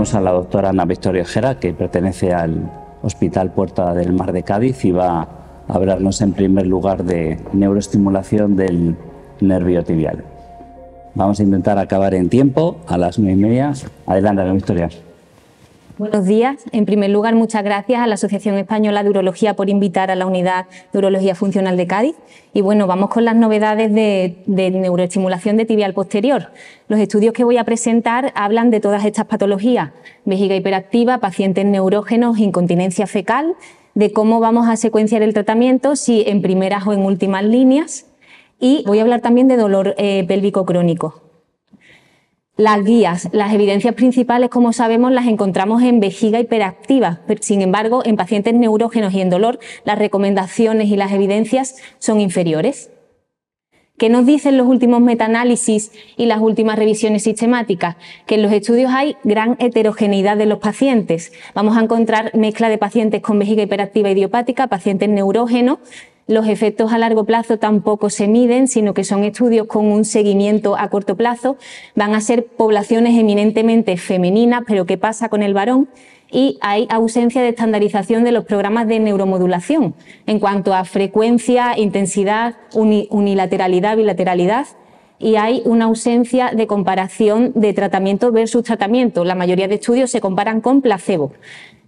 tenemos a la doctora Ana Victoria Ojera, que pertenece al Hospital Puerta del Mar de Cádiz y va a hablarnos en primer lugar de neuroestimulación del nervio tibial. Vamos a intentar acabar en tiempo, a las 9:30. Adelante, Ana Victoria. Buenos días. En primer lugar, muchas gracias a la Asociación Española de Urología por invitar a la Unidad de Urología Funcional de Cádiz. Y bueno, vamos con las novedades de neuroestimulación de tibial posterior. Los estudios que voy a presentar hablan de todas estas patologías: vejiga hiperactiva, pacientes neurógenos, incontinencia fecal, de cómo vamos a secuenciar el tratamiento, si en primeras o en últimas líneas. Y voy a hablar también de dolor pélvico crónico. Las guías, las evidencias principales, como sabemos, las encontramos en vejiga hiperactiva. Sin embargo, en pacientes neurógenos y en dolor, las recomendaciones y las evidencias son inferiores. ¿Qué nos dicen los últimos metaanálisis y las últimas revisiones sistemáticas? Que en los estudios hay gran heterogeneidad de los pacientes. Vamos a encontrar mezcla de pacientes con vejiga hiperactiva idiopática, pacientes neurógenos. Los efectos a largo plazo tampoco se miden, sino que son estudios con un seguimiento a corto plazo. Van a ser poblaciones eminentemente femeninas, pero ¿qué pasa con el varón? Y hay ausencia de estandarización de los programas de neuromodulación en cuanto a frecuencia, intensidad, unilateralidad, bilateralidad. Y hay una ausencia de comparación de tratamiento versus tratamiento. La mayoría de estudios se comparan con placebo.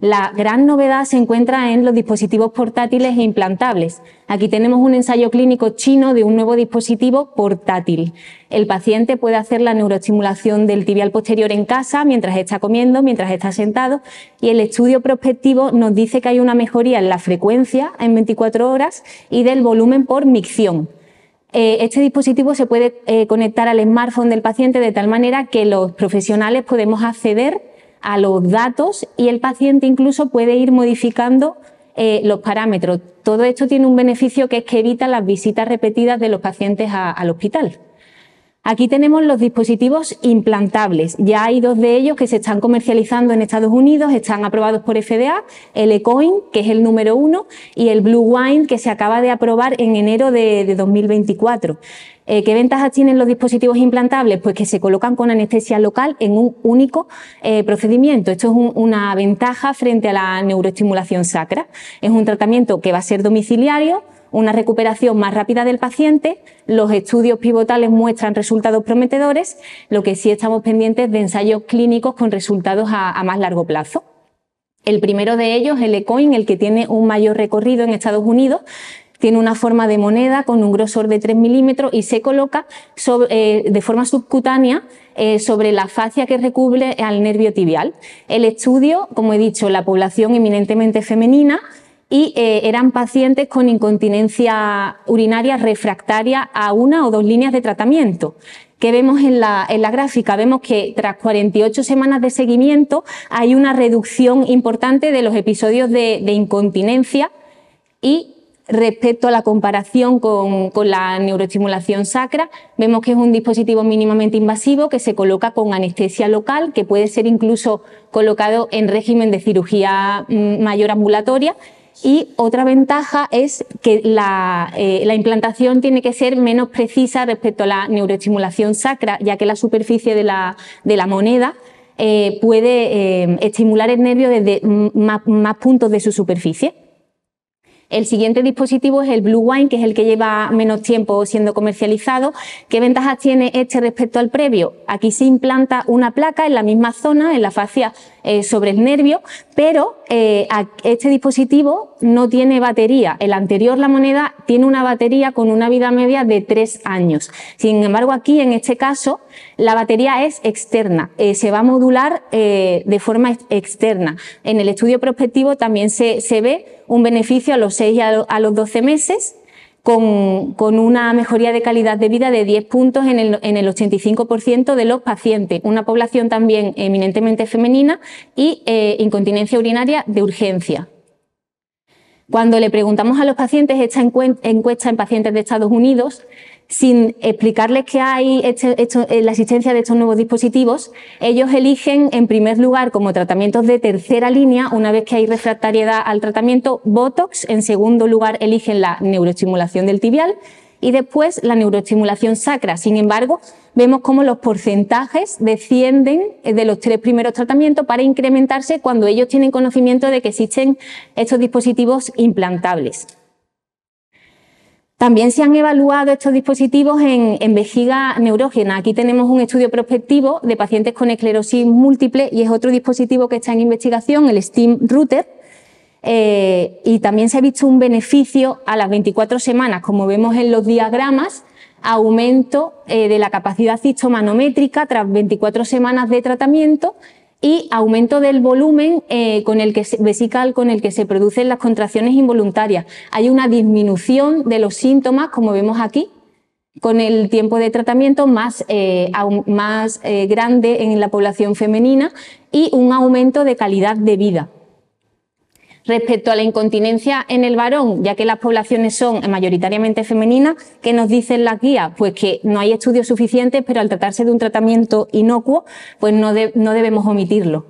La gran novedad se encuentra en los dispositivos portátiles e implantables. Aquí tenemos un ensayo clínico chino de un nuevo dispositivo portátil. El paciente puede hacer la neuroestimulación del tibial posterior en casa, mientras está comiendo, mientras está sentado, y el estudio prospectivo nos dice que hay una mejoría en la frecuencia en 24 horas y del volumen por micción. Este dispositivo se puede conectar al smartphone del paciente de tal manera que los profesionales podemos acceder a los datos y el paciente incluso puede ir modificando los parámetros. Todo esto tiene un beneficio, que es que evita las visitas repetidas de los pacientes al hospital. Aquí tenemos los dispositivos implantables. Ya hay 2 de ellos que se están comercializando en Estados Unidos, están aprobados por FDA, el eCoin, que es el número 1, y el BlueWind, que se acaba de aprobar en enero de 2024. ¿Qué ventajas tienen los dispositivos implantables? Pues que se colocan con anestesia local en un único procedimiento. Esto es una ventaja frente a la neuroestimulación sacra. Es un tratamiento que va a ser domiciliario, una recuperación más rápida del paciente. Los estudios pivotales muestran resultados prometedores, lo que sí estamos pendientes de ensayos clínicos con resultados a más largo plazo. El primero de ellos, el eCoin, el que tiene un mayor recorrido en Estados Unidos, tiene una forma de moneda con un grosor de 3 milímetros y se coloca de forma subcutánea sobre la fascia que recubre al nervio tibial. El estudio, como he dicho, la población eminentemente femenina, y eran pacientes con incontinencia urinaria refractaria a 1 o 2 líneas de tratamiento. ¿Qué vemos en la gráfica? Vemos que tras 48 semanas de seguimiento hay una reducción importante de los episodios de incontinencia, y respecto a la comparación con la neuroestimulación sacra, vemos que es un dispositivo mínimamente invasivo que se coloca con anestesia local, que puede ser incluso colocado en régimen de cirugía mayor ambulatoria. Y otra ventaja es que la implantación tiene que ser menos precisa respecto a la neuroestimulación sacra, ya que la superficie de la moneda puede estimular el nervio desde más puntos de su superficie. El siguiente dispositivo es el BlueWind, que es el que lleva menos tiempo siendo comercializado. ¿Qué ventajas tiene este respecto al previo? Aquí se implanta una placa en la misma zona, en la fascia sobre el nervio, pero este dispositivo no tiene batería. El anterior, la moneda, tiene una batería con una vida media de 3 años. Sin embargo, aquí, en este caso, la batería es externa, se va a modular de forma externa. En el estudio prospectivo también se ve un beneficio a los 6 y a los 12 meses, con una mejoría de calidad de vida de 10 puntos en el 85% de los pacientes. Una población también eminentemente femenina y incontinencia urinaria de urgencia. Cuando le preguntamos a los pacientes esta encuesta en pacientes de Estados Unidos, sin explicarles que hay la existencia de estos nuevos dispositivos, ellos eligen en primer lugar como tratamientos de tercera línea, una vez que hay refractariedad al tratamiento, Botox. En segundo lugar eligen la neuroestimulación del tibial y después la neuroestimulación sacra. Sin embargo, vemos cómo los porcentajes descienden de los 3 primeros tratamientos para incrementarse cuando ellos tienen conocimiento de que existen estos dispositivos implantables. También se han evaluado estos dispositivos en vejiga neurógena. Aquí tenemos un estudio prospectivo de pacientes con esclerosis múltiple y es otro dispositivo que está en investigación, el STEAM Router, y también se ha visto un beneficio a las 24 semanas, como vemos en los diagramas, aumento de la capacidad cisto-manométrica tras 24 semanas de tratamiento y aumento del volumen vesical con el que se producen las contracciones involuntarias. Hay una disminución de los síntomas, como vemos aquí, con el tiempo de tratamiento más grande en la población femenina y un aumento de calidad de vida. Respecto a la incontinencia en el varón, ya que las poblaciones son mayoritariamente femeninas, ¿qué nos dicen las guías? Pues que no hay estudios suficientes, pero al tratarse de un tratamiento inocuo, pues no debemos omitirlo.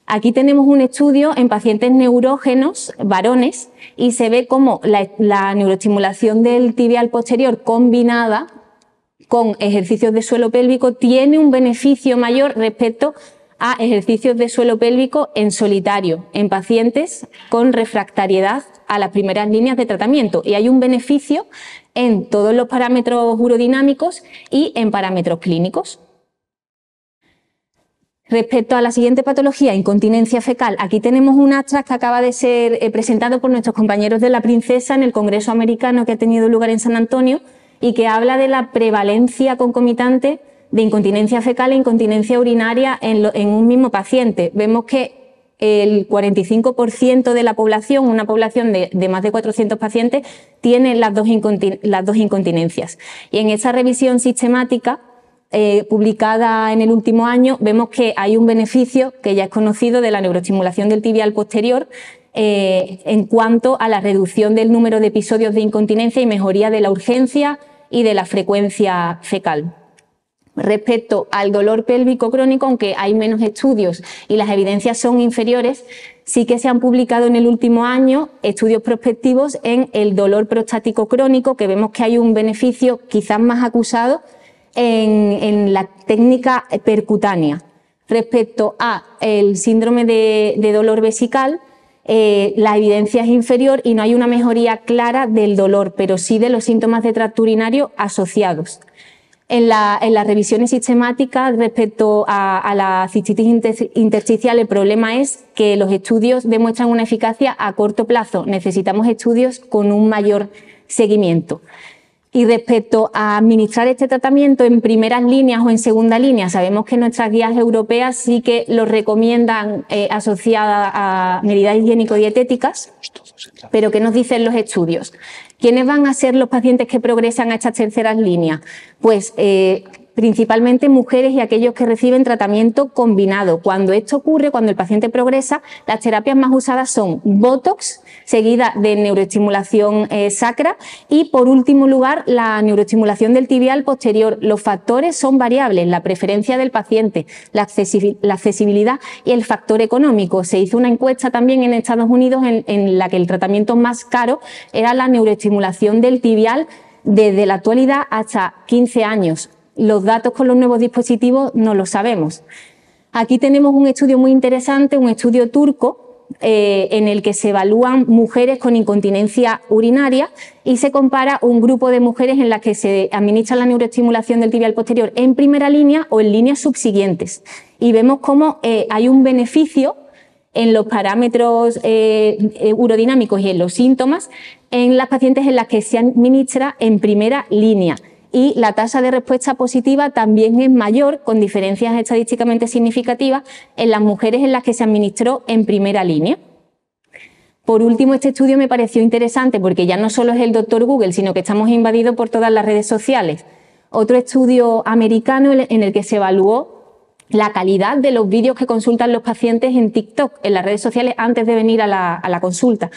Aquí tenemos un estudio en pacientes neurógenos, varones, y se ve cómo la neuroestimulación del tibial posterior combinada con ejercicios de suelo pélvico tiene un beneficio mayor respecto a ejercicios de suelo pélvico en solitario, en pacientes con refractariedad a las primeras líneas de tratamiento. Y hay un beneficio en todos los parámetros urodinámicos y en parámetros clínicos. Respecto a la siguiente patología, incontinencia fecal, aquí tenemos un abstract que acaba de ser presentado por nuestros compañeros de La Princesa en el Congreso Americano que ha tenido lugar en San Antonio y que habla de la prevalencia concomitante de incontinencia fecal e incontinencia urinaria en un mismo paciente. Vemos que el 45% de la población, una población de más de 400 pacientes, tiene las dos incontinencias. Y en esa revisión sistemática publicada en el último año, vemos que hay un beneficio que ya es conocido de la neuroestimulación del tibial posterior en cuanto a la reducción del número de episodios de incontinencia y mejoría de la urgencia y de la frecuencia fecal. Respecto al dolor pélvico crónico, aunque hay menos estudios y las evidencias son inferiores, sí que se han publicado en el último año estudios prospectivos en el dolor prostático crónico, que vemos que hay un beneficio quizás más acusado en la técnica percutánea. Respecto a el síndrome de dolor vesical, la evidencia es inferior y no hay una mejoría clara del dolor, pero sí de los síntomas de tracto urinario asociados. En las revisiones sistemáticas respecto a la cistitis intersticial, el problema es que los estudios demuestran una eficacia a corto plazo. Necesitamos estudios con un mayor seguimiento. Y respecto a administrar este tratamiento en primeras líneas o en segunda línea, sabemos que nuestras guías europeas sí que lo recomiendan asociada a medidas higiénico-dietéticas, pero ¿qué nos dicen los estudios? ¿Quiénes van a ser los pacientes que progresan a estas terceras líneas? Pues principalmente mujeres y aquellos que reciben tratamiento combinado. Cuando esto ocurre, cuando el paciente progresa, las terapias más usadas son Botox, seguida de neuroestimulación sacra y, por último lugar, la neuroestimulación del tibial posterior. Los factores son variables, la preferencia del paciente, la accesibilidad y el factor económico. Se hizo una encuesta también en Estados Unidos en la que el tratamiento más caro era la neuroestimulación del tibial desde la actualidad hasta 15 años. Los datos con los nuevos dispositivos no los sabemos. Aquí tenemos un estudio muy interesante, un estudio turco, en el que se evalúan mujeres con incontinencia urinaria y se compara un grupo de mujeres en las que se administra la neuroestimulación del tibial posterior en primera línea o en líneas subsiguientes. Y vemos cómo hay un beneficio en los parámetros urodinámicos y en los síntomas en las pacientes en las que se administra en primera línea. Y la tasa de respuesta positiva también es mayor, con diferencias estadísticamente significativas, en las mujeres en las que se administró en primera línea. Por último, este estudio me pareció interesante porque ya no solo es el Dr. Google, sino que estamos invadidos por todas las redes sociales. Otro estudio americano en el que se evaluó la calidad de los vídeos que consultan los pacientes en TikTok, en las redes sociales, antes de venir a la consulta.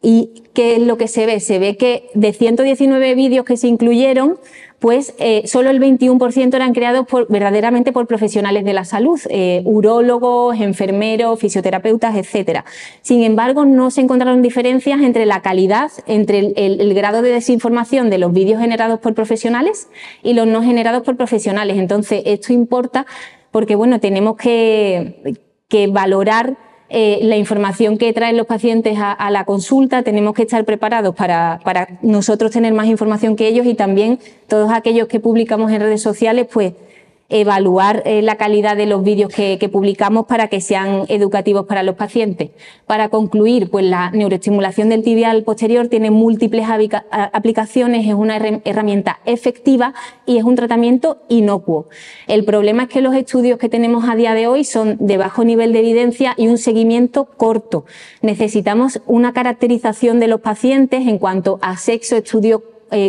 ¿Y qué es lo que se ve? Se ve que de 119 vídeos que se incluyeron, pues solo el 21% eran creados verdaderamente por profesionales de la salud, urólogos, enfermeros, fisioterapeutas, etc. Sin embargo, no se encontraron diferencias entre la calidad, entre el grado de desinformación de los vídeos generados por profesionales y los no generados por profesionales. Entonces, esto importa porque, bueno, tenemos que valorar la información que traen los pacientes a la consulta. Tenemos que estar preparados para nosotros tener más información que ellos, y también todos aquellos que publicamos en redes sociales, pues evaluar la calidad de los vídeos que publicamos para que sean educativos para los pacientes. Para concluir, pues la neuroestimulación del tibial posterior tiene múltiples aplicaciones, es una herramienta efectiva y es un tratamiento inocuo. El problema es que los estudios que tenemos a día de hoy son de bajo nivel de evidencia y un seguimiento corto. Necesitamos una caracterización de los pacientes en cuanto a sexo, estudio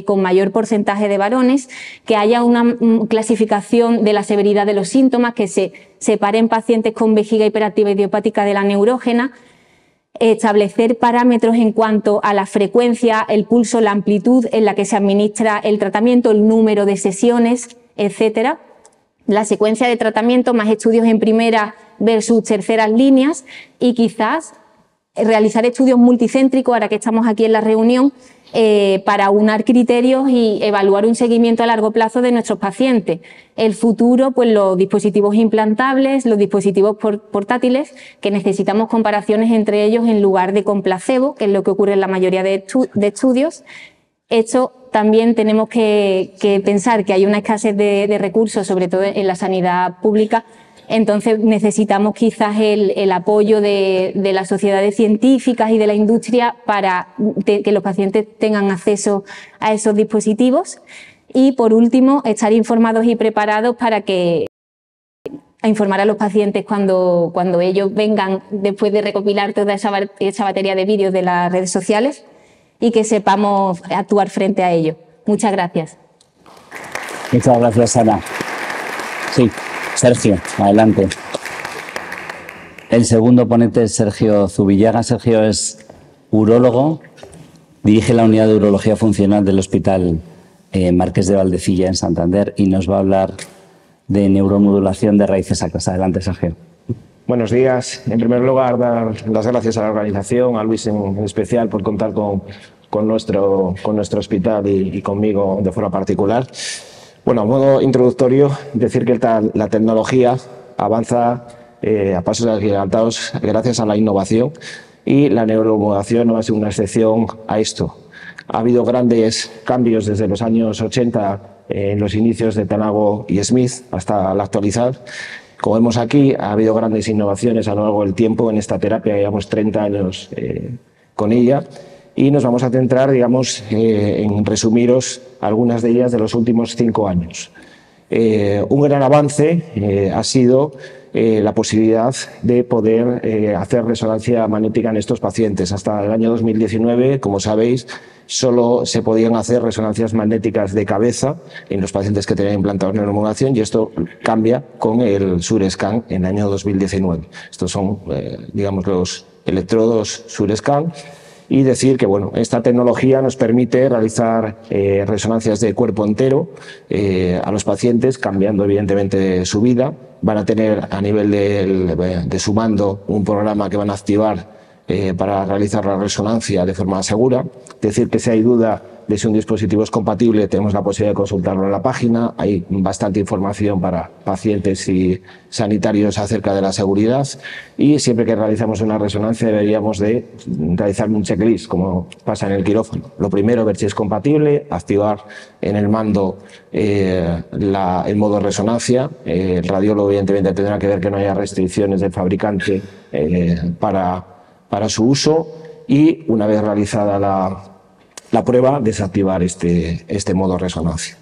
con mayor porcentaje de varones, que haya una clasificación de la severidad de los síntomas, que se separen pacientes con vejiga hiperactiva idiopática de la neurógena, establecer parámetros en cuanto a la frecuencia, el pulso, la amplitud en la que se administra el tratamiento, el número de sesiones, etcétera. La secuencia de tratamiento, más estudios en primera versus terceras líneas, y quizás realizar estudios multicéntricos, ahora que estamos aquí en la reunión, para aunar criterios y evaluar un seguimiento a largo plazo de nuestros pacientes. El futuro, pues los dispositivos implantables, los dispositivos portátiles, que necesitamos comparaciones entre ellos en lugar de con placebo, que es lo que ocurre en la mayoría de estudios. Esto también tenemos que pensar que hay una escasez de recursos, sobre todo en la sanidad pública. Entonces necesitamos quizás el apoyo de las sociedades científicas y de la industria para que los pacientes tengan acceso a esos dispositivos. Y por último, estar informados y preparados para informar a los pacientes cuando ellos vengan después de recopilar toda esa batería de vídeos de las redes sociales, y que sepamos actuar frente a ello. Muchas gracias. Muchas gracias, Ana. Sí. Sergio, adelante. El segundo ponente es Sergio Zubillaga. Sergio es urólogo, dirige la unidad de urología funcional del Hospital Marqués de Valdecilla en Santander y nos va a hablar de neuromodulación de raíces sacras. Adelante, Sergio. Buenos días. En primer lugar, dar las gracias a la organización, a Luis en especial, por contar con nuestro hospital y conmigo de forma particular. Bueno, a modo introductorio, decir que la tecnología avanza a pasos agigantados gracias a la innovación, y la neuromodulación no es una excepción a esto. Ha habido grandes cambios desde los años 80 en los inicios de Tanago y Smith hasta la actualidad. Como vemos aquí, ha habido grandes innovaciones a lo largo del tiempo en esta terapia, llevamos 30 años con ella. Y nos vamos a centrar, digamos, en resumiros algunas de ellas de los últimos 5 años. Un gran avance ha sido la posibilidad de poder hacer resonancia magnética en estos pacientes. Hasta el año 2019, como sabéis, solo se podían hacer resonancias magnéticas de cabeza en los pacientes que tenían implantados neuromodulación, y esto cambia con el SureScan en el año 2019. Estos son, digamos, los electrodos SureScan. Y decir que bueno, esta tecnología nos permite realizar resonancias de cuerpo entero a los pacientes, cambiando evidentemente su vida. Van a tener a nivel de su mando un programa que van a activar para realizar la resonancia de forma segura. Decir que si hay duda de si un dispositivo es compatible, tenemos la posibilidad de consultarlo en la página. Hay bastante información para pacientes y sanitarios acerca de la seguridad, y siempre que realizamos una resonancia deberíamos de realizar un checklist, como pasa en el quirófano. Lo primero, ver si es compatible, activar en el mando el modo resonancia. El radiólogo evidentemente tendrá que ver que no haya restricciones del fabricante para su uso, y una vez realizada la prueba, desactivar este modo resonancia.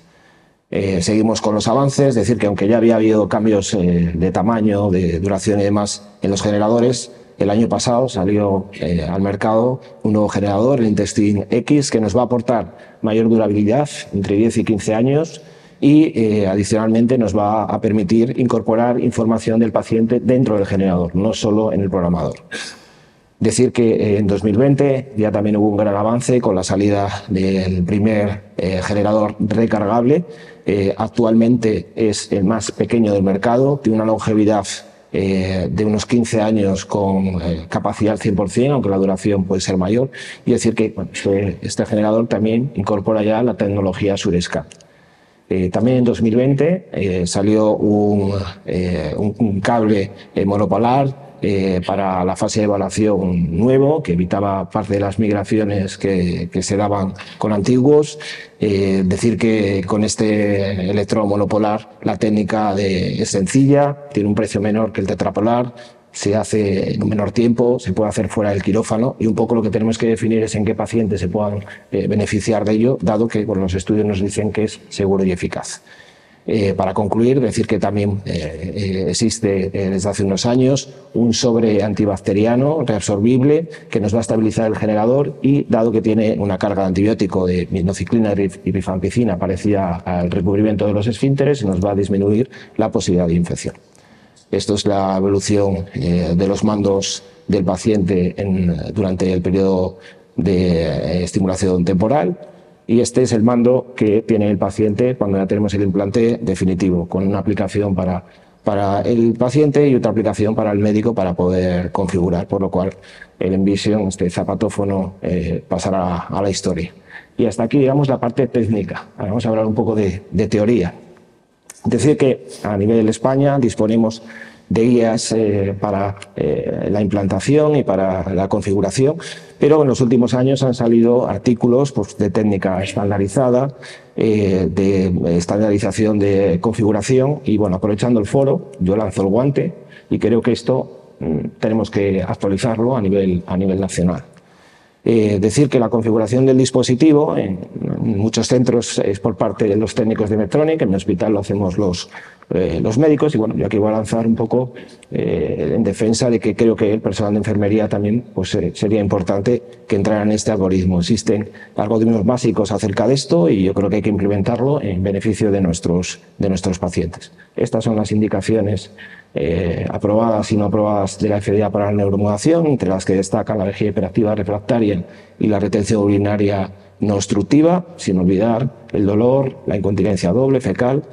Seguimos con los avances, decir que aunque ya había habido cambios de tamaño, de duración y demás en los generadores, el año pasado salió al mercado un nuevo generador, el Intestine X, que nos va a aportar mayor durabilidad, entre 10 y 15 años, y adicionalmente nos va a permitir incorporar información del paciente dentro del generador, no solo en el programador. Decir que en 2020 ya también hubo un gran avance con la salida del primer generador recargable. Actualmente es el más pequeño del mercado, tiene una longevidad de unos 15 años con capacidad al 100%, aunque la duración puede ser mayor. Y decir que bueno, este generador también incorpora ya la tecnología Surescan. También en 2020 salió un cable monopolar para la fase de evaluación nuevo, que evitaba parte de las migraciones que se daban con antiguos. Decir que con este electrodo monopolar la técnica es sencilla, tiene un precio menor que el tetrapolar, se hace en un menor tiempo, se puede hacer fuera del quirófano, y un poco lo que tenemos que definir es en qué pacientes se puedan beneficiar de ello, dado que bueno, los estudios nos dicen que es seguro y eficaz. Para concluir, decir que también existe desde hace unos años un sobre antibacteriano reabsorbible que nos va a estabilizar el generador, y dado que tiene una carga de antibiótico de minoxidilina y rifampicina parecida al recubrimiento de los esfínteres, nos va a disminuir la posibilidad de infección. Esto es la evolución de los mandos del paciente durante el periodo de estimulación temporal. Y este es el mando que tiene el paciente cuando ya tenemos el implante definitivo, con una aplicación para el paciente y otra aplicación para el médico para poder configurar, por lo cual el Envision, este zapatófono, pasará a la historia. Y hasta aquí, digamos, la parte técnica. Ahora vamos a hablar un poco de teoría. Decir que a nivel de España disponemos de guías para la implantación y para la configuración, pero en los últimos años han salido artículos pues, de técnica estandarizada, de estandarización de configuración, y bueno, aprovechando el foro, yo lanzo el guante y creo que esto tenemos que actualizarlo a nivel nacional. Decir que la configuración del dispositivo en muchos centros es por parte de los técnicos de Medtronic, en mi hospital lo hacemos los médicos, y bueno, yo aquí voy a lanzar un poco en defensa de que creo que el personal de enfermería también pues, sería importante que entrara en este algoritmo. Existen algoritmos básicos acerca de esto y yo creo que hay que implementarlo en beneficio de nuestros pacientes. Estas son las indicaciones aprobadas y no aprobadas de la FDA para la neuromodulación, entre las que destacan la vejiga hiperactiva refractaria y la retención urinaria no obstructiva, sin olvidar el dolor, la incontinencia doble, fecal.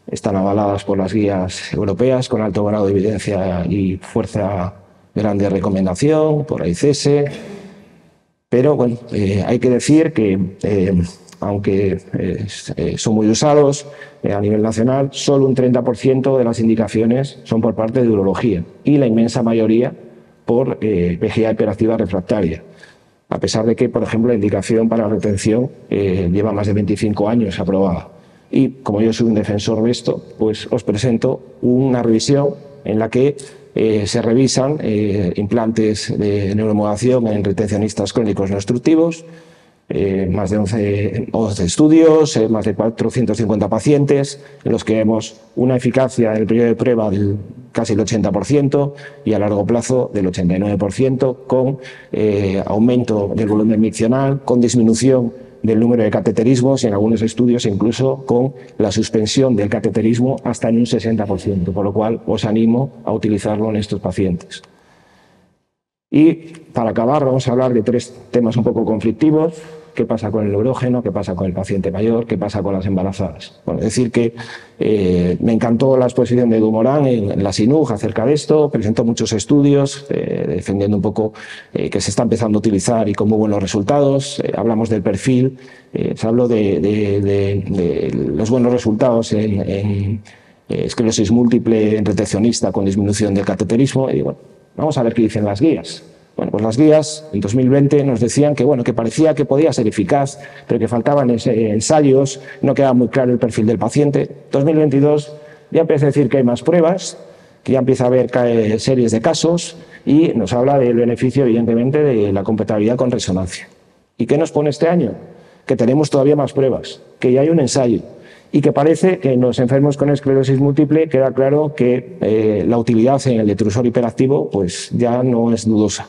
Están avaladas por las guías europeas con alto grado de evidencia y fuerza grande de recomendación, por AICS. Pero bueno, hay que decir que aunque son muy usados a nivel nacional, solo un 30% de las indicaciones son por parte de urología y la inmensa mayoría por vejiga hiperactiva refractaria. A pesar de que, por ejemplo, la indicación para retención lleva más de 25 años aprobada. Y como yo soy un defensor de esto, pues os presento una revisión en la que se revisan implantes de neuromodulación en retencionistas crónicos no obstructivos, más de 11 estudios, más de 450 pacientes, en los que vemos una eficacia en el periodo de prueba del casi el 80% y a largo plazo del 89%, con aumento del volumen miccional, con disminución del número de cateterismos y en algunos estudios incluso con la suspensión del cateterismo hasta en un 60%, por lo cual os animo a utilizarlo en estos pacientes. Y para acabar vamos a hablar de 3 temas un poco conflictivos. ¿Qué pasa con el neurógeno? ¿Qué pasa con el paciente mayor? ¿Qué pasa con las embarazadas? Bueno, decir que me encantó la exposición de Edu Morán en la SINUG acerca de esto, presentó muchos estudios defendiendo un poco que se está empezando a utilizar y con muy buenos resultados. Hablamos del perfil, se habló de los buenos resultados en esclerosis múltiple en retencionista con disminución del cateterismo, y bueno, vamos a ver qué dicen las guías. Bueno, pues las guías en 2020 nos decían que, bueno, que parecía que podía ser eficaz, pero que faltaban ensayos, no quedaba muy claro el perfil del paciente. 2022 ya empieza a decir que hay más pruebas, que ya empieza a haber series de casos y nos habla del beneficio, evidentemente, de la compatibilidad con resonancia. ¿Y qué nos pone este año? Que tenemos todavía más pruebas, que ya hay un ensayo y que parece que en los enfermos con esclerosis múltiple queda claro que la utilidad en el detrusor hiperactivo pues ya no es dudosa.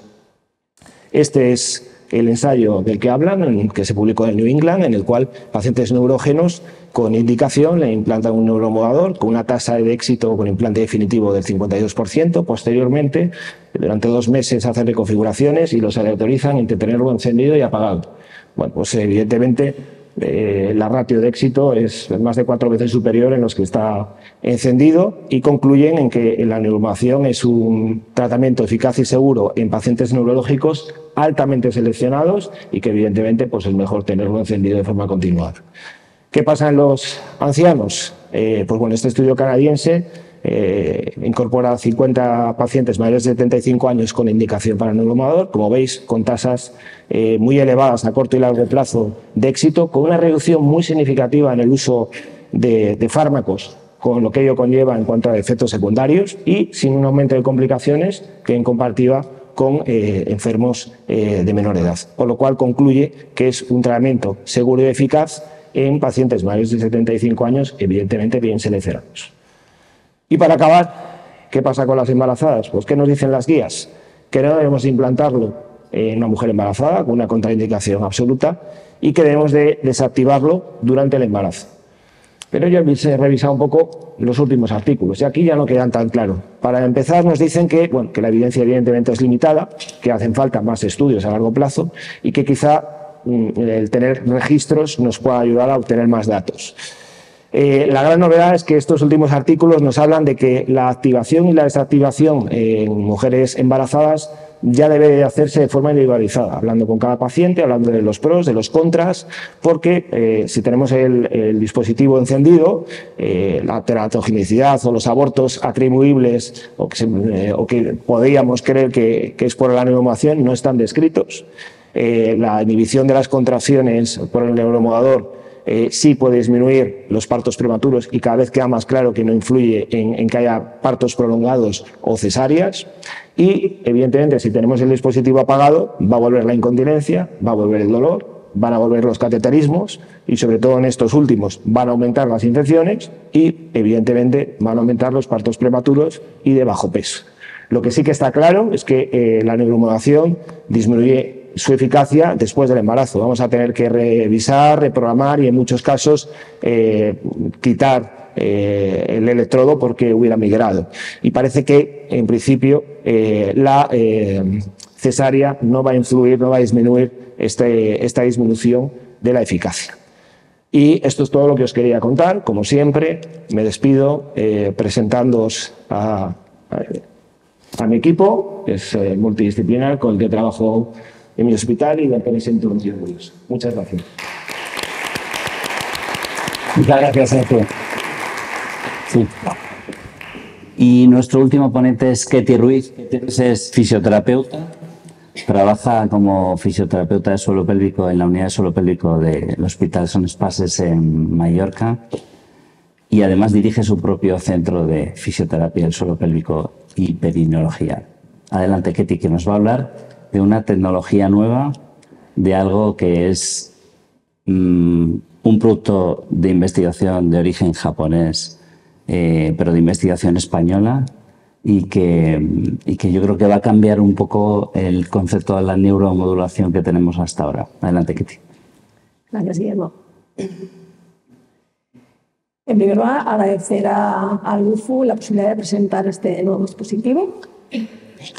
Este es el ensayo del que hablan, que se publicó en New England, en el cual pacientes neurógenos con indicación le implantan un neuromodulador con una tasa de éxito con implante definitivo del 52%. Posteriormente, durante 2 meses hacen reconfiguraciones y los aleatorizan entre tenerlo encendido y apagado. Bueno, pues evidentemente la ratio de éxito es más de 4 veces superior en los que está encendido, y concluyen en que la neuromodulación es un tratamiento eficaz y seguro en pacientes neurológicos altamente seleccionados y que evidentemente pues es mejor tenerlo encendido de forma continuada. ¿Qué pasa en los ancianos? Pues bueno, este estudio canadiense incorpora 50 pacientes mayores de 75 años con indicación para neuromodulador, como veis, con tasas muy elevadas a corto y largo plazo de éxito, con una reducción muy significativa en el uso de fármacos, con lo que ello conlleva en cuanto a efectos secundarios, y sin un aumento de complicaciones que en comparativa con enfermos de menor edad. Con lo cual concluye que es un tratamiento seguro y eficaz en pacientes mayores de 75 años, evidentemente bien seleccionados. Y para acabar, ¿qué pasa con las embarazadas? Pues ¿qué nos dicen las guías? Que no debemos implantarlo en una mujer embarazada con una contraindicación absoluta y que debemos de desactivarlo durante el embarazo. Pero yo he revisado un poco los últimos artículos y aquí ya no quedan tan claros. Para empezar, nos dicen que, bueno, que la evidencia evidentemente es limitada, que hacen falta más estudios a largo plazo y que quizá el tener registros nos pueda ayudar a obtener más datos. La gran novedad es que estos últimos artículos nos hablan de que la activación y la desactivación en mujeres embarazadas ya debe de hacerse de forma individualizada, hablando con cada paciente, hablando de los pros, de los contras, porque si tenemos el dispositivo encendido, la teratogenicidad o los abortos atribuibles o que podríamos creer que es por la neuromodulador no están descritos. La inhibición de las contracciones por el neuromodulador sí puede disminuir los partos prematuros y cada vez queda más claro que no influye en que haya partos prolongados o cesáreas. Y evidentemente, si tenemos el dispositivo apagado, va a volver la incontinencia, va a volver el dolor, van a volver los cateterismos y sobre todo en estos últimos van a aumentar las infecciones y evidentemente van a aumentar los partos prematuros y de bajo peso. Lo que sí que está claro es que la neuromodulación disminuye su eficacia después del embarazo. Vamos a tener que revisar, reprogramar y en muchos casos quitar el electrodo porque hubiera migrado. Y parece que en principio la cesárea no va a influir, no va a disminuir esta disminución de la eficacia. Y esto es todo lo que os quería contar. Como siempre, me despido presentándoos a mi equipo, que es multidisciplinar, con el que trabajo en mi hospital y del que me siento muy orgulloso. Muchas gracias. Muchas gracias, Sergio. Sí. Y nuestro último ponente es Ketty Ruiz. Ketty Ruiz es fisioterapeuta. Trabaja como fisioterapeuta de suelo pélvico en la unidad de suelo pélvico del Hospital Son Espases en Mallorca. Y además dirige su propio centro de fisioterapia del suelo pélvico y perineología. Adelante, Ketty, que nos va a hablar de una tecnología nueva, de algo que es un producto de investigación de origen japonés, pero de investigación española, y que yo creo que va a cambiar un poco el concepto de la neuromodulación que tenemos hasta ahora. Adelante, Ketty. Gracias, Guillermo. En primer lugar, agradecer al UFU la posibilidad de presentar este nuevo dispositivo.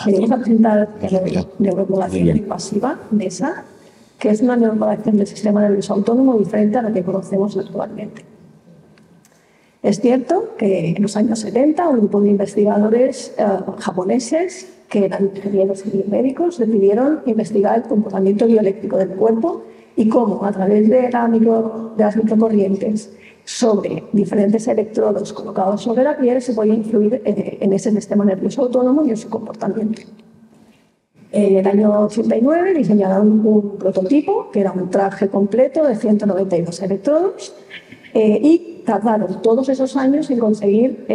Venimos a presentar la neuromodulación invasiva, NESA, que es una neuromodulación del sistema nervioso autónomo diferente a la que conocemos actualmente. Es cierto que en los años 70 un grupo de investigadores japoneses, que eran ingenieros y médicos, decidieron investigar el comportamiento bioeléctrico del cuerpo y cómo, a través de las microcorrientes sobre diferentes electrodos colocados sobre la piel, se podía influir en ese sistema nervioso autónomo y en su comportamiento. En el año 89 diseñaron un prototipo, que era un traje completo de 192 electrodos, y tardaron todos esos años en conseguir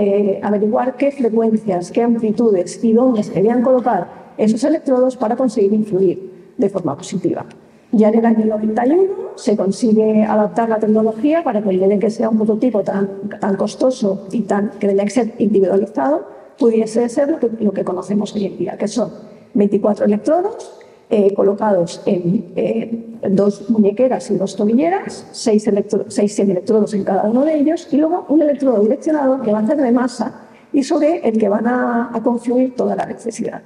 averiguar qué frecuencias, qué amplitudes y dónde se debían colocar esos electrodos para conseguir influir de forma positiva. Ya en el año 91 se consigue adaptar la tecnología para que en vez de que sea un prototipo tan costoso y que tenía que ser individualizado, pudiese ser lo que conocemos hoy en día, que son 24 electrodos colocados en 2 muñequeras y 2 tobilleras, 6 electrodos en cada uno de ellos, y luego un electrodo direccionador que va a hacer de masa y sobre el que van a confluir toda la electricidad.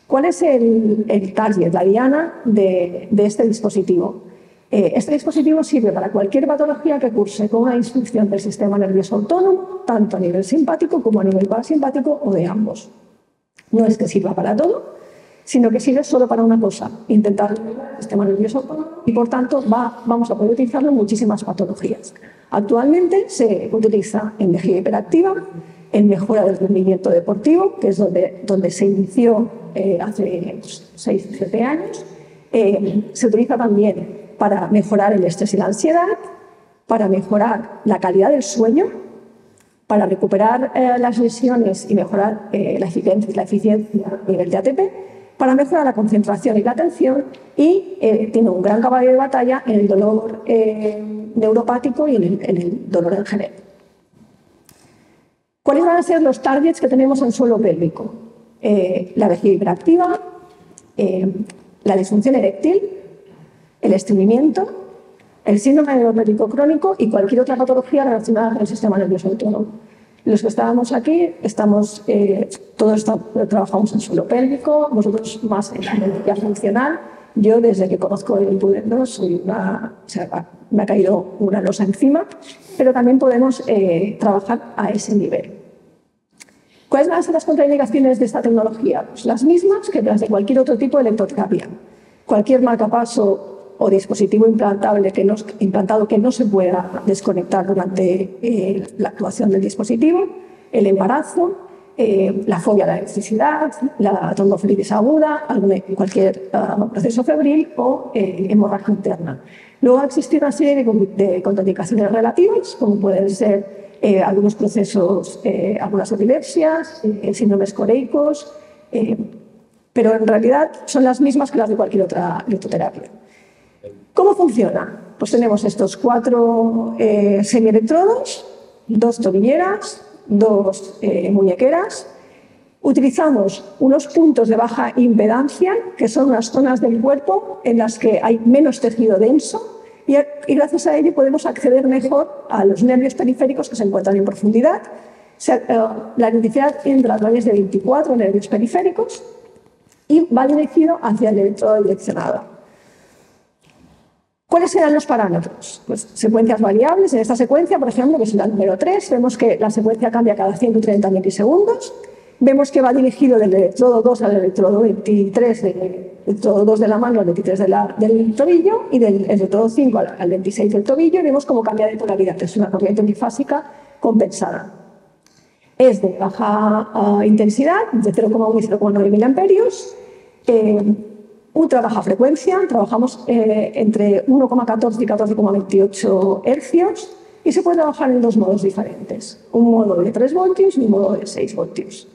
¿Cuál es el target, la diana de este dispositivo? Este dispositivo sirve para cualquier patología que curse con una disfunción del sistema nervioso autónomo, tanto a nivel simpático como a nivel parasimpático o de ambos. No es que sirva para todo, sino que sirve solo para una cosa, intentar regular el sistema nervioso autónomo, y por tanto vamos a poder utilizarlo en muchísimas patologías. Actualmente se utiliza en vejiga hiperactiva, en mejora del rendimiento deportivo, que es donde se inició hace 6 o 7 años. Se utiliza también para mejorar el estrés y la ansiedad, para mejorar la calidad del sueño, para recuperar las lesiones y mejorar la eficiencia a nivel de ATP, para mejorar la concentración y la atención, y tiene un gran caballo de batalla en el dolor neuropático y en el dolor en general. ¿Cuáles van a ser los targets que tenemos en suelo pélvico? La vejiga hiperactiva, la disfunción eréctil, el estreñimiento, el síndrome neuropático crónico y cualquier otra patología relacionada con el sistema nervioso autónomo. Los que estábamos aquí, todos trabajamos en suelo pélvico, vosotros más en energía funcional. Yo, desde que conozco el Pudendo, me ha caído una losa encima, pero también podemos trabajar a ese nivel. ¿Cuáles van a ser las contraindicaciones de esta tecnología? Pues las mismas que las de cualquier otro tipo de electroterapia. Cualquier marcapaso o dispositivo implantado que no se pueda desconectar durante la actuación del dispositivo, el embarazo, la fobia a la electricidad, la tromboflebitis aguda, cualquier proceso febril o hemorragia interna. Luego va a existir una serie de contraindicaciones relativas, como pueden ser algunos procesos, algunas epilepsias, síndromes coreicos, pero en realidad son las mismas que las de cualquier otra electroterapia. ¿Cómo funciona? Pues tenemos estos 4 semielectrodos, 2 tobilleras, 2 muñequeras. Utilizamos unos puntos de baja impedancia, que son unas zonas del cuerpo en las que hay menos tejido denso, y gracias a ello podemos acceder mejor a los nervios periféricos que se encuentran en profundidad. La electricidad entra a través de 24 nervios periféricos y va dirigido hacia el electrodo direccionado. ¿Cuáles serán los parámetros? Pues secuencias variables. En esta secuencia, por ejemplo, que es la número 3, vemos que la secuencia cambia cada 130 milisegundos. Vemos que va dirigido del electrodo 2 al electrodo 23, del electrodo 2 de la mano al 23 del tobillo, y del electrodo 5 al 26 del tobillo, y vemos cómo cambia de polaridad. Es una corriente unifásica compensada. Es de baja intensidad, de 0,1 y 0,9 miliamperios. Ultra baja frecuencia, trabajamos entre 1,14 y 14,28 hercios, y se puede trabajar en 2 modos diferentes, un modo de 3 voltios y un modo de 6 voltios.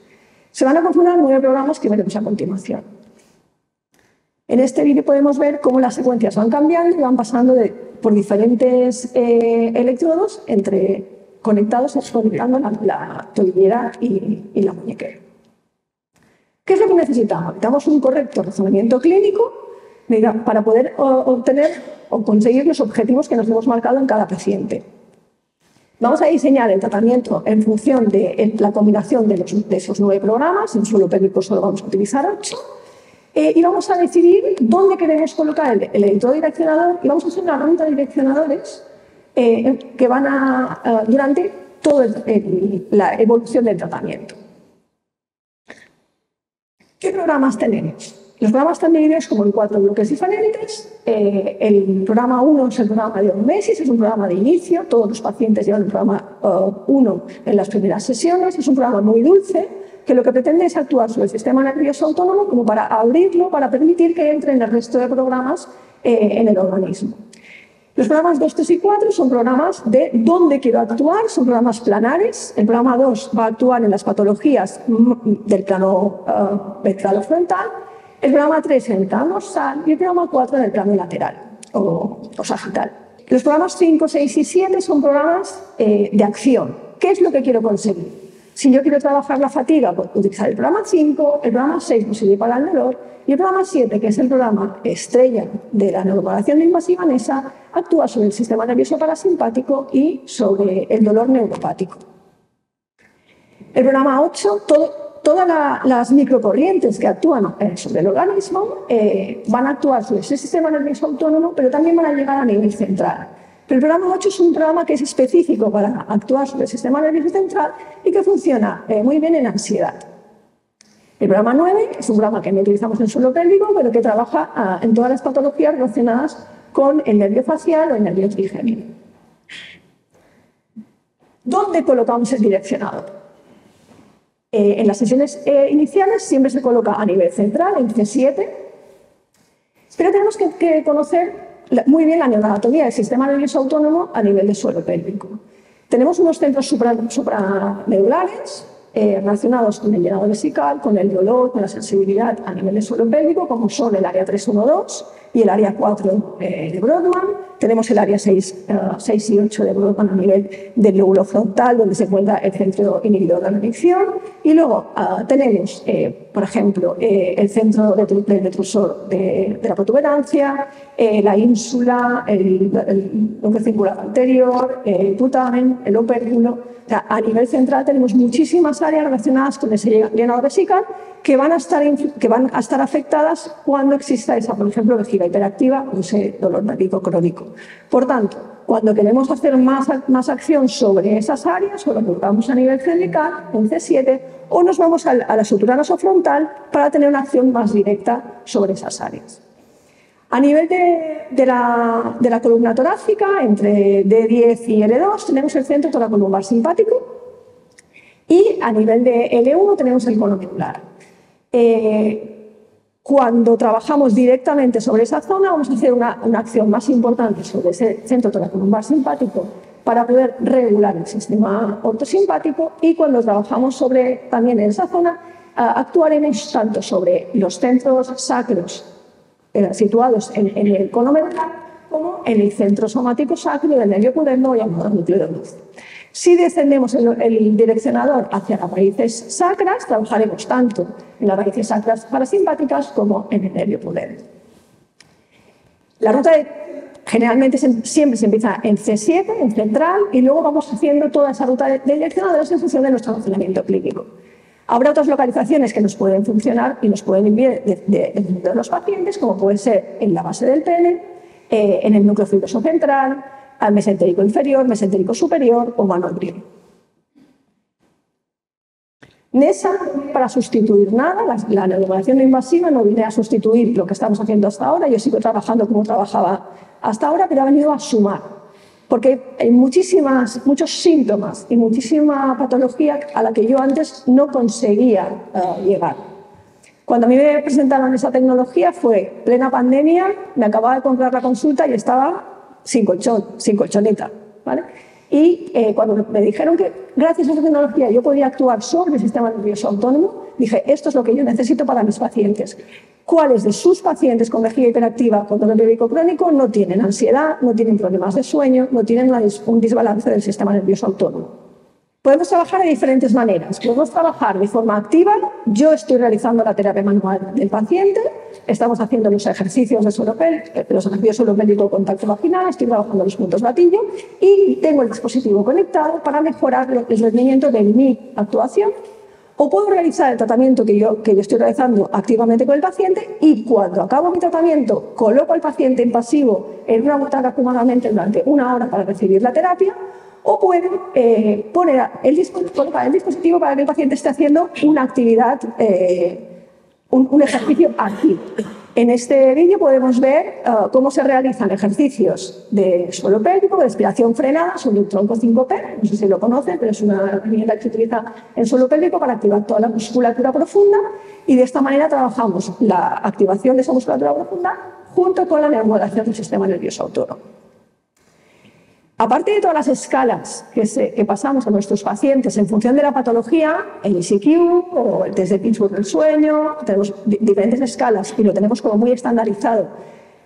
Se van a configurar 9 programas que veremos a continuación. En este vídeo podemos ver cómo las secuencias van cambiando y van pasando por diferentes electrodos conectando la tobillera y la muñequera. ¿Qué es lo que necesitamos? Necesitamos un correcto razonamiento clínico para poder obtener o conseguir los objetivos que nos hemos marcado en cada paciente. Vamos a diseñar el tratamiento en función de la combinación de esos 9 programas. En suelo pélvico solo vamos a utilizar 8. Y vamos a decidir dónde queremos colocar el electrodo direccionador, y vamos a hacer una ruta de direccionadores que van durante toda la evolución del tratamiento. ¿Qué programas tenemos? Los programas están divididos como en 4 bloques diferentes. El programa 1 es el programa de hormesis, es un programa de inicio. Todos los pacientes llevan el programa 1 en las primeras sesiones. Es un programa muy dulce, que lo que pretende es actuar sobre el sistema nervioso autónomo como para abrirlo, para permitir que entren el resto de programas en el organismo. Los programas 2, 3 y 4 son programas de dónde quiero actuar, son programas planares. El programa 2 va a actuar en las patologías del plano frontal, el programa 3 en el plano dorsal y el programa 4 en el plano lateral o sagital. Los programas 5, 6 y 7 son programas de acción. ¿Qué es lo que quiero conseguir? Si yo quiero trabajar la fatiga, puedo utilizar el programa 5, el programa 6 pues sirve para el dolor, y el programa 7, que es el programa estrella de la neuromodulación invasiva NESA, actúa sobre el sistema nervioso parasimpático y sobre el dolor neuropático. El programa 8, todas las microcorrientes que actúan sobre el organismo van a actuar sobre ese sistema nervioso autónomo, pero también van a llegar a nivel central. Pero el programa 8 es un programa que es específico para actuar sobre el sistema nervioso central y que funciona muy bien en ansiedad. El programa 9 es un programa que no utilizamos en suelo pélvico, pero que trabaja en todas las patologías relacionadas con el nervio facial o el nervio trigémino. ¿Dónde colocamos el direccionador? En las sesiones iniciales siempre se coloca a nivel central, en C7, pero tenemos que conocer muy bien la neuroanatomía del sistema nervioso autónomo a nivel de suelo pélvico. Tenemos unos centros supramedulares relacionados con el llenado vesical, con el dolor, con la sensibilidad a nivel de suelo pélvico, como son el área 3-1-2 y el área 4 de Brodmann. Tenemos el área 6 y 8 de Brodmann a nivel del lóbulo frontal, donde se encuentra el centro inhibidor de la adicción. Y luego tenemos, por ejemplo, el centro del detrusor de la protuberancia, la ínsula, el núcleo cingular anterior, el putamen, el opérculo. O sea, a nivel central tenemos muchísimas áreas relacionadas con ese llenado vesical que van a estar afectadas cuando exista esa, por ejemplo, vejiga hiperactiva o ese dolor pélvico crónico. Por tanto, cuando queremos hacer más acción sobre esas áreas, o lo colocamos a nivel cervical, en C7, o nos vamos a la sutura nasofrontal para tener una acción más directa sobre esas áreas. A nivel de la columna torácica, entre D10 y L2, tenemos el centro toracolumbar simpático, y a nivel de L1 tenemos el cono medular. Cuando trabajamos directamente sobre esa zona, vamos a hacer una acción más importante sobre ese centro toracolumbar simpático para poder regular el sistema ortosimpático, y cuando trabajamos también en esa zona, actuaremos tanto sobre los centros sacros situados en el cono medular como en el centro somático sacro del nervio pudendo llamado núcleo de luz. Si descendemos el direccionador hacia las raíces sacras, trabajaremos tanto en las raíces sacras parasimpáticas como en el nervio pudendo. La ruta generalmente siempre se empieza en C7, en central, y luego vamos haciendo toda esa ruta de direccionadores en función de nuestro funcionamiento clínico. Habrá otras localizaciones que nos pueden funcionar y nos pueden ir de los pacientes, como puede ser en la base del pene, en el núcleo fibroso central, al mesentérico inferior, mesentérico superior o manobril. NESA, para sustituir nada, la neuromodulación no invasiva no viene a sustituir lo que estamos haciendo hasta ahora. Yo sigo trabajando como trabajaba hasta ahora, pero ha venido a sumar, porque hay muchos síntomas y muchísima patología a la que yo antes no conseguía llegar. Cuando a mí me presentaron esa tecnología fue plena pandemia, me acababa de comprar la consulta y estaba sin colchón, sin colchoneta, ¿vale? Y cuando me dijeron que gracias a esa tecnología yo podía actuar sobre el sistema nervioso autónomo, dije, esto es lo que yo necesito para mis pacientes. ¿Cuáles de sus pacientes con vejiga hiperactiva con dolor pélvico crónico no tienen ansiedad, no tienen problemas de sueño, no tienen un desbalance del sistema nervioso autónomo? Podemos trabajar de diferentes maneras. Podemos trabajar de forma activa. Yo estoy realizando la terapia manual del paciente, estamos haciendo los ejercicios de suelo pélvico con contacto vaginal, estoy trabajando los puntos gatillo y tengo el dispositivo conectado para mejorar el rendimiento de mi actuación. O puedo realizar el tratamiento que yo estoy realizando activamente con el paciente, y cuando acabo mi tratamiento coloco al paciente en pasivo en una butaca cómodamente durante 1 hora para recibir la terapia. O pueden colocar el dispositivo para que el paciente esté haciendo una actividad, un ejercicio activo. En este vídeo podemos ver cómo se realizan ejercicios de suelo pélvico, de respiración frenada sobre el tronco 5P, no sé si lo conocen, pero es una herramienta que se utiliza en suelo pélvico para activar toda la musculatura profunda, y de esta manera trabajamos la activación de esa musculatura profunda junto con la neuromodulación del sistema nervioso autónomo. Aparte de todas las escalas que pasamos a nuestros pacientes en función de la patología, el ECQ o el test de Pittsburgh del sueño, tenemos diferentes escalas y lo tenemos como muy estandarizado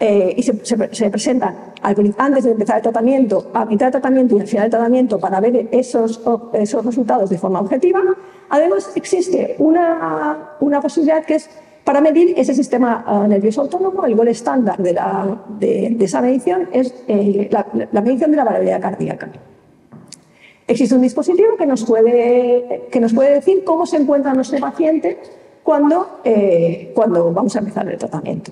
y se presentan antes de empezar el tratamiento, a mitad del tratamiento y al final del tratamiento para ver esos resultados de forma objetiva. Además, existe una posibilidad que es para medir ese sistema nervioso autónomo. El gol estándar de esa medición es la medición de la variabilidad cardíaca. Existe un dispositivo que nos puede decir cómo se encuentra nuestro paciente cuando vamos a empezar el tratamiento.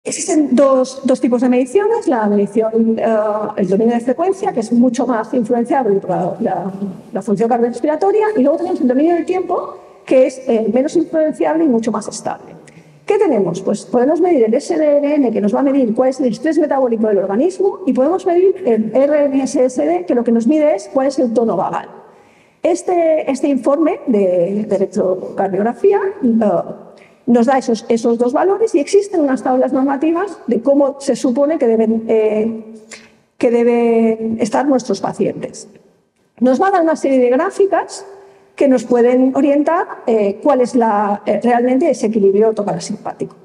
Existen dos tipos de mediciones: la medición, el dominio de frecuencia, que es mucho más influenciable por la función cardiorrespiratoria, y luego tenemos el dominio del tiempo, que es menos influenciable y mucho más estable. ¿Qué tenemos? Pues podemos medir el SDRN, que nos va a medir cuál es el estrés metabólico del organismo, y podemos medir el RNSSD, que lo que nos mide es cuál es el tono vagal. Este informe de electrocardiografía nos da esos dos valores, y existen unas tablas normativas de cómo se supone que deben estar nuestros pacientes. Nos va a dar una serie de gráficas que nos pueden orientar cuál es realmente ese equilibrio autoparasimpático.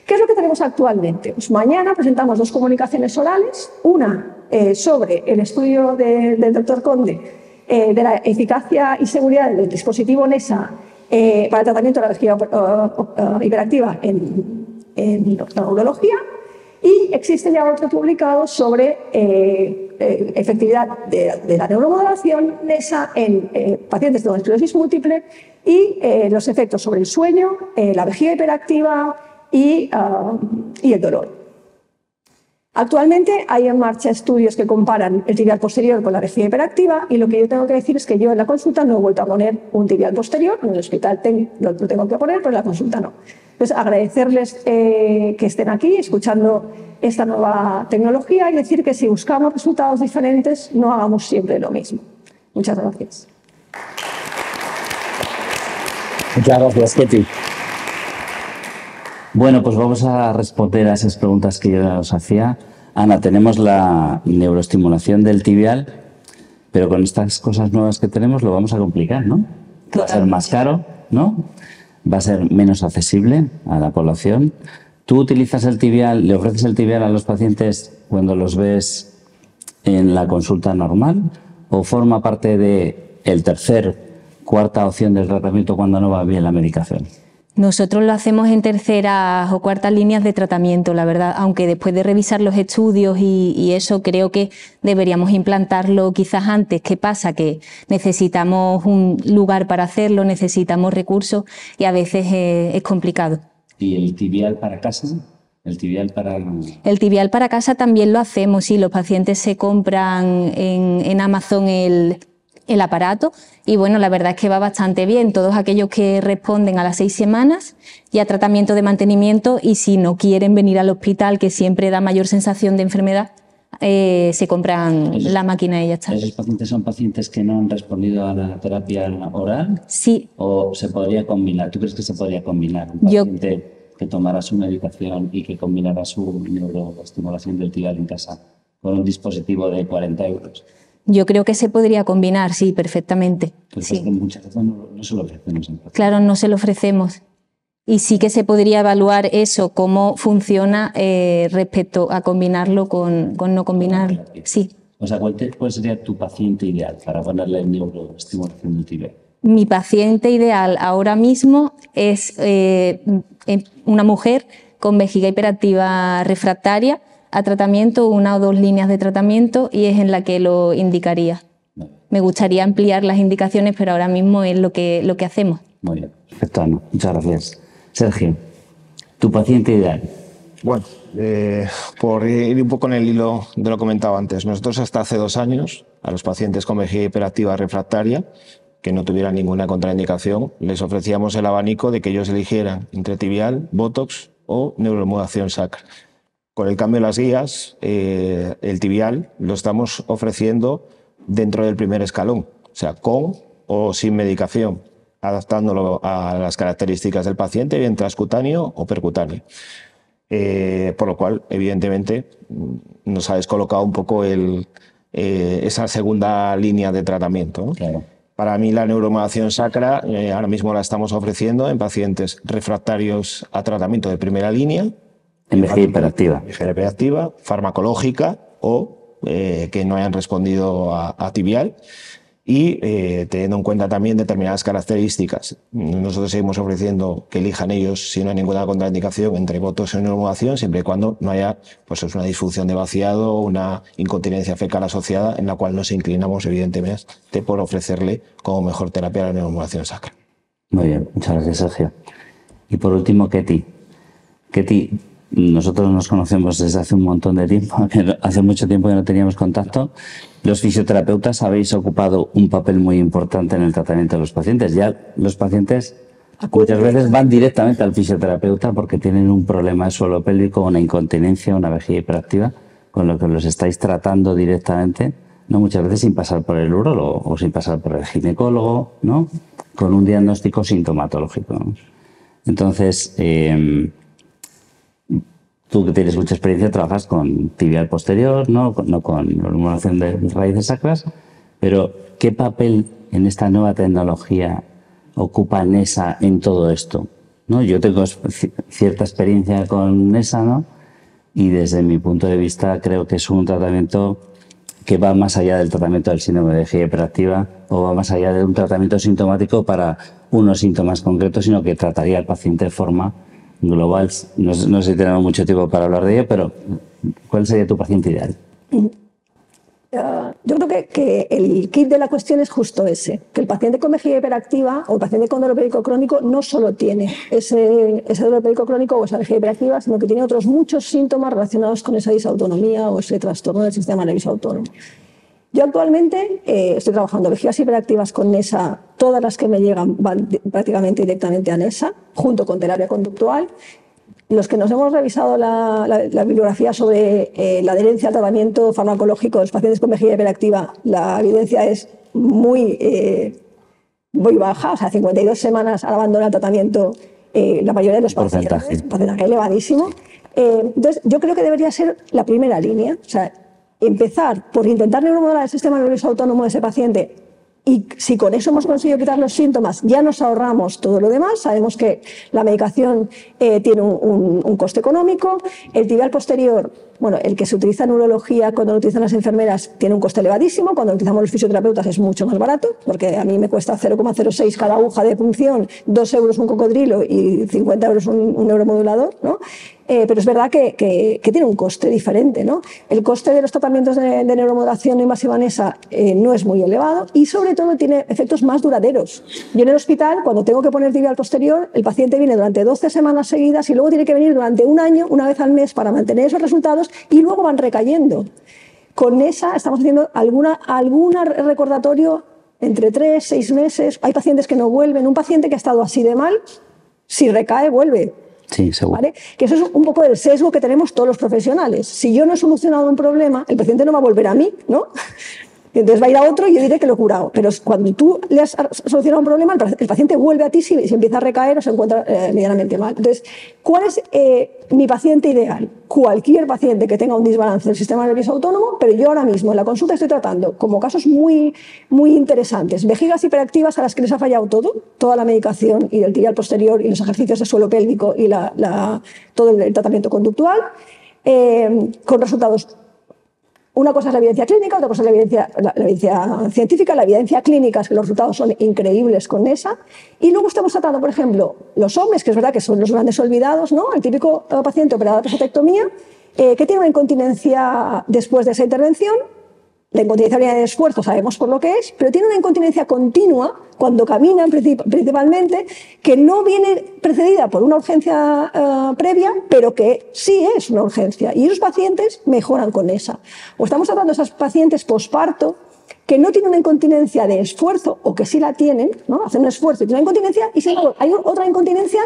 ¿Qué es lo que tenemos actualmente? Pues mañana presentamos dos comunicaciones orales, una sobre el estudio del doctor Conde de la eficacia y seguridad del dispositivo NESA para el tratamiento de la vejiga hiperactiva en neurología, y existe ya otro publicado sobre efectividad de la neuromodulación NESA en pacientes con esclerosis múltiple y los efectos sobre el sueño, la vejiga hiperactiva y el dolor. Actualmente hay en marcha estudios que comparan el tibial posterior con la vejiga hiperactiva, y lo que yo tengo que decir es que yo en la consulta no he vuelto a poner un tibial posterior. En el hospital lo tengo que poner, pero en la consulta no. Entonces, agradecerles que estén aquí escuchando esta nueva tecnología, y decir que si buscamos resultados diferentes, no hagamos siempre lo mismo. Muchas gracias. Muchas gracias, Ketty. Bueno, pues vamos a responder a esas preguntas que yo os hacía. Ana, tenemos la neuroestimulación del tibial, pero con estas cosas nuevas que tenemos lo vamos a complicar, ¿no? Va a ser más caro, ¿no? Va a ser menos accesible a la población. ¿Tú utilizas el tibial, le ofreces el tibial a los pacientes cuando los ves en la consulta normal, o forma parte de el cuarta opción del tratamiento cuando no va bien la medicación? Nosotros lo hacemos en terceras o cuartas líneas de tratamiento, la verdad, aunque después de revisar los estudios y eso, creo que deberíamos implantarlo quizás antes. ¿Qué pasa? Que necesitamos un lugar para hacerlo, necesitamos recursos, y a veces es complicado. ¿Y el tibial para casa? ¿El tibial para casa también lo hacemos, sí. Los pacientes se compran en Amazon el aparato, y bueno, la verdad es que va bastante bien. Todos aquellos que responden a las 6 semanas ya tratamiento de mantenimiento, y si no quieren venir al hospital, que siempre da mayor sensación de enfermedad, se compran la máquina y ya está. ¿Esos pacientes son pacientes que no han respondido a la terapia oral? Sí. ¿O se podría combinar? ¿Tú crees que se podría combinar? Un paciente que tomara su medicación y que combinara su neuroestimulación del tibial en casa con un dispositivo de 40 euros. Yo creo que se podría combinar, sí, perfectamente. Pues sí. Es que muchas veces no se lo ofrecemos. Claro, no se lo ofrecemos. Y sí que se podría evaluar eso, cómo funciona respecto a combinarlo con no combinarlo. Sí. O sea, ¿cuál sería tu paciente ideal para ponerle neuroestimulación del tibial? Mi paciente ideal ahora mismo es una mujer con vejiga hiperactiva refractaria a tratamiento, 1 o 2 líneas de tratamiento, y es en la que lo indicaría. Me gustaría ampliar las indicaciones, pero ahora mismo es lo que hacemos. Muy bien, perfecto, Ana. Muchas gracias. Sergio, ¿tu paciente ideal? Bueno, por ir un poco en el hilo de lo que comentaba antes, nosotros hasta hace 2 años a los pacientes con vejiga hiperactiva refractaria que no tuvieran ninguna contraindicación, les ofrecíamos el abanico de que ellos eligieran entre tibial, botox o neuromodulación sacra. Con el cambio de las guías, el tibial lo estamos ofreciendo dentro del primer escalón, o sea, con o sin medicación, adaptándolo a las características del paciente, bien transcutáneo o percutáneo. Por lo cual, evidentemente, nos ha descolocado un poco esa segunda línea de tratamiento, ¿no? Claro. Para mí, la neuromodulación sacra ahora mismo la estamos ofreciendo en pacientes refractarios a tratamiento de primera línea En vejiga hiperactiva. Vejiga hiperactiva, farmacológica o que no hayan respondido a tibial. Y teniendo en cuenta también determinadas características. Nosotros seguimos ofreciendo que elijan ellos, si no hay ninguna contraindicación, entre botox o neuromodulación, siempre y cuando no haya pues, una disfunción de vaciado o una incontinencia fecal asociada, en la cual nos inclinamos evidentemente por ofrecerle como mejor terapia la neuromodulación sacra. Muy bien, muchas gracias, Sergio. Y por último, Ketty. Ketty, nosotros nos conocemos desde hace un montón de tiempo, hace mucho tiempo que no teníamos contacto. Los fisioterapeutas habéis ocupado un papel muy importante en el tratamiento de los pacientes. Ya los pacientes muchas veces van directamente al fisioterapeuta porque tienen un problema de suelo pélvico, una incontinencia, una vejiga hiperactiva, con lo que los estáis tratando directamente, no muchas veces sin pasar por el urólogo o sin pasar por el ginecólogo, ¿no? Con un diagnóstico sintomatológico, ¿no? Entonces, tú que tienes mucha experiencia trabajas con tibial posterior, no con neuromodulación de raíces sacras, pero ¿qué papel en esta nueva tecnología ocupa NESA en todo esto? ¿No? Yo tengo cierta experiencia con NESA, ¿no? Y desde mi punto de vista creo que es un tratamiento que va más allá del tratamiento del síndrome de vejiga hiperactiva o va más allá de un tratamiento sintomático para unos síntomas concretos, sino que trataría al paciente de forma global. No sé si tenemos mucho tiempo para hablar de ello, pero ¿cuál sería tu paciente ideal? Yo creo que el kit de la cuestión es justo ese, que el paciente con vejiga hiperactiva o el paciente con dolor pélvico crónico no solo tiene ese dolor pélvico crónico o esa vejiga hiperactiva, sino que tiene otros muchos síntomas relacionados con esa disautonomía o ese trastorno del sistema nervioso autónomo. Yo actualmente estoy trabajando vejigas hiperactivas con NESA, todas las que me llegan van prácticamente directamente a NESA, junto con terapia conductual. Los que nos hemos revisado la bibliografía sobre la adherencia al tratamiento farmacológico de los pacientes con vejiga hiperactiva, la evidencia es muy baja, o sea, 52 semanas al abandono del tratamiento, la mayoría de los pacientes, un porcentaje elevadísimo. Entonces, yo creo que debería ser la primera línea, o sea, empezar por intentar neuromodular el sistema nervioso autónomo de ese paciente. Y si con eso hemos conseguido quitar los síntomas, ya nos ahorramos todo lo demás. Sabemos que la medicación tiene un coste económico. El tibial posterior, bueno, el que se utiliza en neurología cuando lo utilizan las enfermeras, tiene un coste elevadísimo. Cuando lo utilizamos los fisioterapeutas es mucho más barato, porque a mí me cuesta 0,06 cada aguja de punción, 2 euros un cocodrilo y 50 euros un neuromodulador, ¿no? Pero es verdad que tiene un coste diferente, ¿no? El coste de los tratamientos de neuromodulación invasiva NESA no es muy elevado y sobre todo tiene efectos más duraderos. Yo en el hospital, cuando tengo que poner tibial posterior, el paciente viene durante 12 semanas seguidas y luego tiene que venir durante un año, una vez al mes, para mantener esos resultados y luego van recayendo. Con NESA estamos haciendo algún recordatorio entre 3, 6 meses. Hay pacientes que no vuelven. Un paciente que ha estado así de mal, si recae, vuelve. Sí, seguro. ¿Vale? Que eso es un poco del sesgo que tenemos todos los profesionales. Si yo no he solucionado un problema, el paciente no va a volver a mí, ¿no? Entonces va a ir a otro y yo diré que lo he curado. Pero cuando tú le has solucionado un problema, el paciente vuelve a ti si empieza a recaer o se encuentra medianamente mal. Entonces, ¿cuál es mi paciente ideal? Cualquier paciente que tenga un desbalance del sistema nervioso autónomo, pero yo ahora mismo en la consulta estoy tratando como casos muy, muy interesantes. Vejigas hiperactivas a las que les ha fallado toda la medicación y el tibial posterior y los ejercicios de suelo pélvico y todo el tratamiento conductual, con resultados. Una cosa es la evidencia clínica, otra cosa es la evidencia científica. La evidencia clínica es que los resultados son increíbles con NESA. Y luego estamos tratando, por ejemplo, los hombres, que es verdad que son los grandes olvidados, ¿no? El típico paciente operado de prostatectomía, que tiene una incontinencia después de esa intervención. La incontinencia orinaria de esfuerzo sabemos por lo que es, pero tiene una incontinencia continua cuando caminan principalmente, que no viene precedida por una urgencia previa, pero que sí es una urgencia. Y esos pacientes mejoran con esa. O estamos tratando a esos pacientes posparto que no tienen una incontinencia de esfuerzo o que sí la tienen, ¿no? Hacen un esfuerzo y tienen una incontinencia, y sin embargo hay otra incontinencia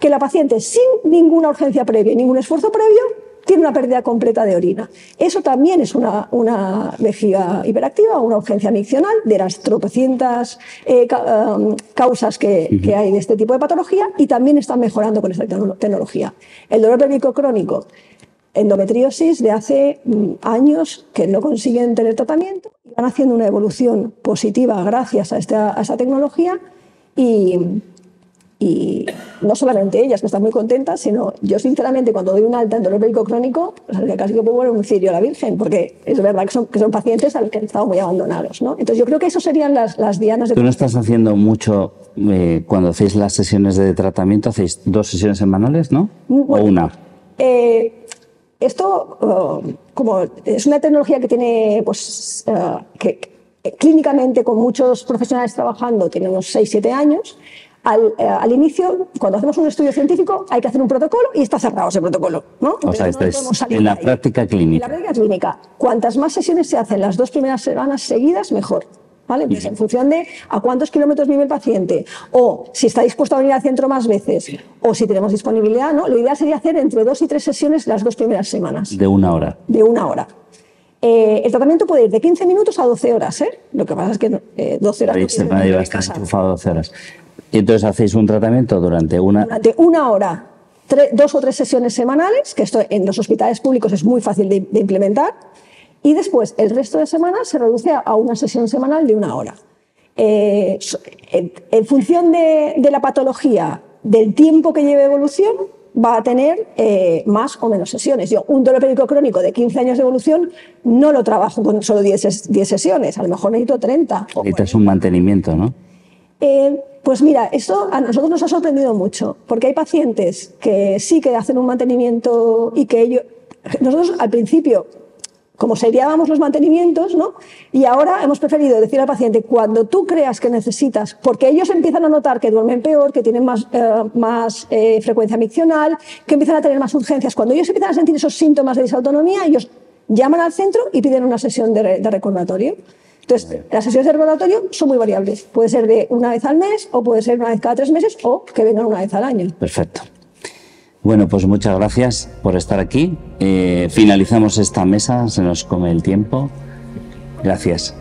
que la paciente sin ninguna urgencia previa y ningún esfuerzo previo tiene una pérdida completa de orina. Eso también es una vejiga hiperactiva, una urgencia miccional de las tropecientas causas que hay de este tipo de patología, y también están mejorando con esta tecnología. El dolor pélvico crónico, endometriosis de hace años que no consiguen tener tratamiento y van haciendo una evolución positiva gracias a esta tecnología y Y no solamente ellas, que están muy contentas, sino yo sinceramente cuando doy un alta en dolor pélvico crónico, o sea, casi que puedo poner un cirio a la Virgen, porque es verdad que son pacientes a los que han estado muy abandonados, ¿no? Entonces yo creo que eso serían las dianas de... ¿Tú no estás haciendo mucho cuando hacéis las sesiones de tratamiento? ¿Hacéis 2 sesiones semanales, no? Bueno, ¿O una? Esto, como es una tecnología que tiene, pues, clínicamente con muchos profesionales trabajando, tiene unos 6-7 años. Al inicio, cuando hacemos un estudio científico, hay que hacer un protocolo y está cerrado ese protocolo, ¿no? O sea, en la práctica clínica. En la práctica clínica. Cuantas más sesiones se hacen las 2 primeras semanas seguidas, mejor. ¿Vale? Entonces, en función de a cuántos kilómetros vive el paciente, o si está dispuesto a venir al centro más veces, o si tenemos disponibilidad, ¿no? Lo ideal sería hacer entre 2 y 3 sesiones las 2 primeras semanas. De 1 hora. De 1 hora. El tratamiento puede ir de 15 minutos a 12 horas, ¿eh? Lo que pasa es que 12 horas... Nadie va a estar enchufado 12 horas. Y entonces hacéis un tratamiento durante 1 hora, 2 o 3 sesiones semanales, que esto en los hospitales públicos es muy fácil de implementar, y después el resto de semanas se reduce a una sesión semanal de 1 hora. En función de la patología, del tiempo que lleve evolución, va a tener más o menos sesiones. Yo, un dolor pélvico crónico de 15 años de evolución no lo trabajo con solo 10 sesiones, a lo mejor necesito 30. Necesitas un mantenimiento, ¿no? Pues mira, esto a nosotros nos ha sorprendido mucho, porque hay pacientes que sí que hacen un mantenimiento y que nosotros al principio, como seriábamos los mantenimientos, ¿no? Y ahora hemos preferido decir al paciente, cuando tú creas que necesitas, porque ellos empiezan a notar que duermen peor, que tienen más frecuencia miccional, que empiezan a tener más urgencias. Cuando ellos empiezan a sentir esos síntomas de disautonomía, ellos llaman al centro y piden una sesión de recordatorio. Entonces, las sesiones de recordatorio son muy variables. Puede ser de 1 vez al mes, o puede ser 1 vez cada 3 meses, o que vengan 1 vez al año. Perfecto. Bueno, pues muchas gracias por estar aquí. Finalizamos esta mesa, se nos come el tiempo. Gracias.